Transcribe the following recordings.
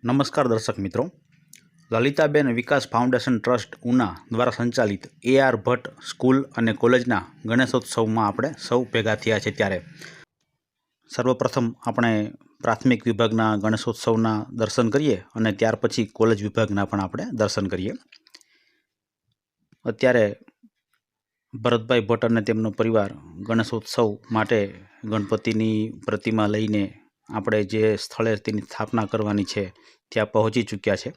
નમસ્કાર દર્શક મિત્રો, લલિતાબેન વિકાસ ફાઉન્ડેશન ટ્રસ્ટ ઉના દ્વારા સંચાલિત AR ભટ્ટ સ્કૂલ અને કોલેજના ગણેશોત્સવમાં આપણે સૌ ભેગા થયા છે। ત્યારે સર્વપ્રથમ આપણે પ્રાથમિક વિભાગના ગણેશોત્સવના દર્શન કરીએ અને ત્યાર પછી કોલેજ વિભાગના પણ આપણે દર્શન કરીએ। અત્યારે ભરતભાઈ ભટ્ટ અને તેમનો પરિવાર ગણેશોત્સવ માટે ગણપતિની પ્રતિમા લઈને આપણે જે સ્થળે તેની સ્થાપના કરવાની છે ત્યાં પહોંચી ચૂક્યા છે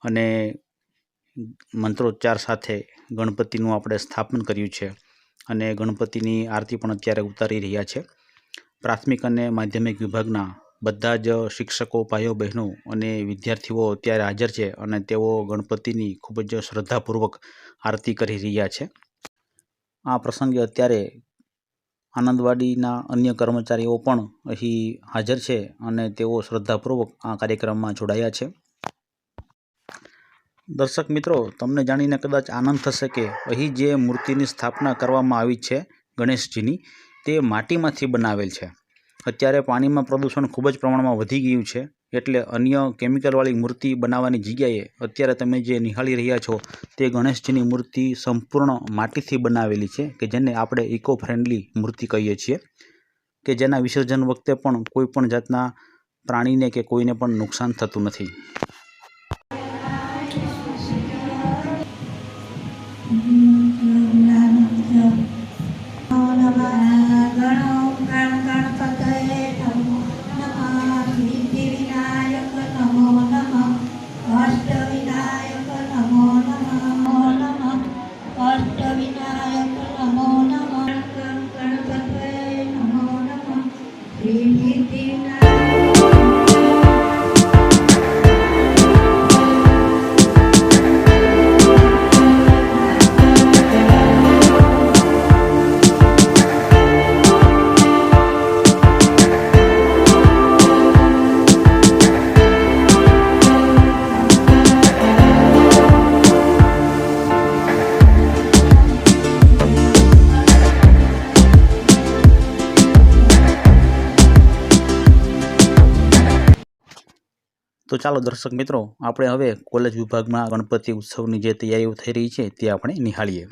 અને મંત્રોચ્ચાર સાથે ગણપતિનું આપણે સ્થાપન કર્યું છે અને ગણપતિની આરતી પણ અત્યારે ઉતારી રહ્યા છે। પ્રાથમિક અને માધ્યમિક વિભાગના બધા જ શિક્ષકો ભાઈઓ બહેનો અને વિદ્યાર્થીઓ અત્યારે હાજર છે અને તેઓ ગણપતિની ખૂબ જ શ્રદ્ધાપૂર્વક આરતી કરી રહ્યા છે। આ પ્રસંગે અત્યારે આનંદવાડીના અન્ય કર્મચારીઓ પણ અહીં હાજર છે અને તેઓ શ્રદ્ધાપૂર્વક આ કાર્યક્રમમાં જોડાયા છે। દર્શક મિત્રો, તમને જાણીને કદાચ આનંદ થશે કે અહીં જે મૂર્તિની સ્થાપના કરવામાં આવી છે ગણેશજીની, તે માટીમાંથી બનાવેલ છે। અત્યારે પાણીમાં પ્રદૂષણ ખૂબ જ પ્રમાણમાં વધી ગયું છે, એટલે અન્ય કેમિકલવાળી મૂર્તિ બનાવવાની જગ્યાએ અત્યારે તમે જે નિહાળી રહ્યા છો તે ગણેશજીની મૂર્તિ સંપૂર્ણ માટીથી બનાવેલી છે કે જેને આપણે ઇકો ફ્રેન્ડલી મૂર્તિ કહીએ છીએ, કે જેના વિસર્જન વખતે પણ કોઈ પણ જાતના પ્રાણીને કે કોઈને પણ નુકસાન થતું નથી। તો ચાલો દર્શક મિત્રો, આપણે હવે કોલેજ વિભાગમાં ગણપતિ ઉત્સવની જે તૈયારીઓ થઈ રહી છે તે આપણે નિહાળીએ।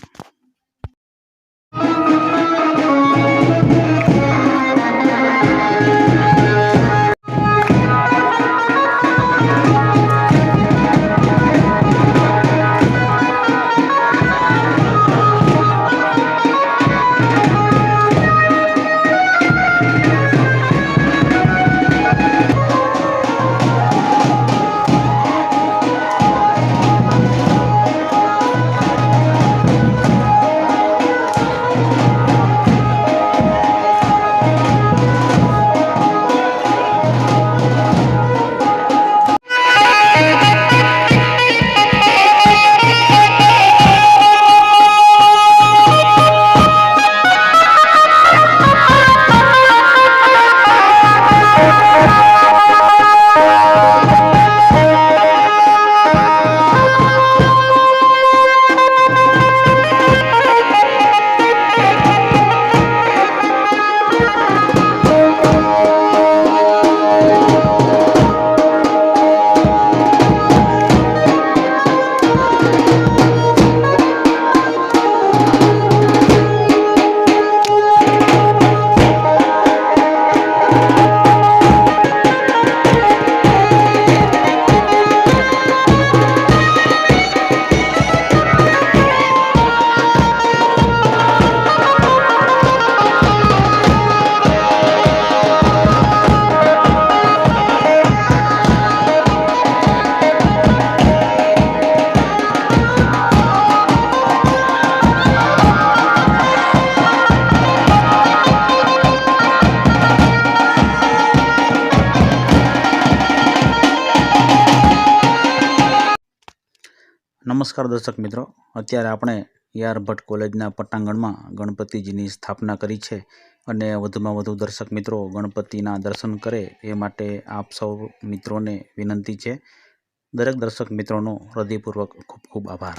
નમસ્કાર દર્શક મિત્રો, અત્યારે આપણે AR ભટ્ટ કોલેજના પટાંગણમાં ગણપતિજીની સ્થાપના કરી છે અને વધુમાં વધુ દર્શક મિત્રો ગણપતિના દર્શન કરે એ માટે આપ સૌ મિત્રોને વિનંતી છે। દરેક દર્શક મિત્રોનો હૃદયપૂર્વક ખૂબ ખૂબ આભાર।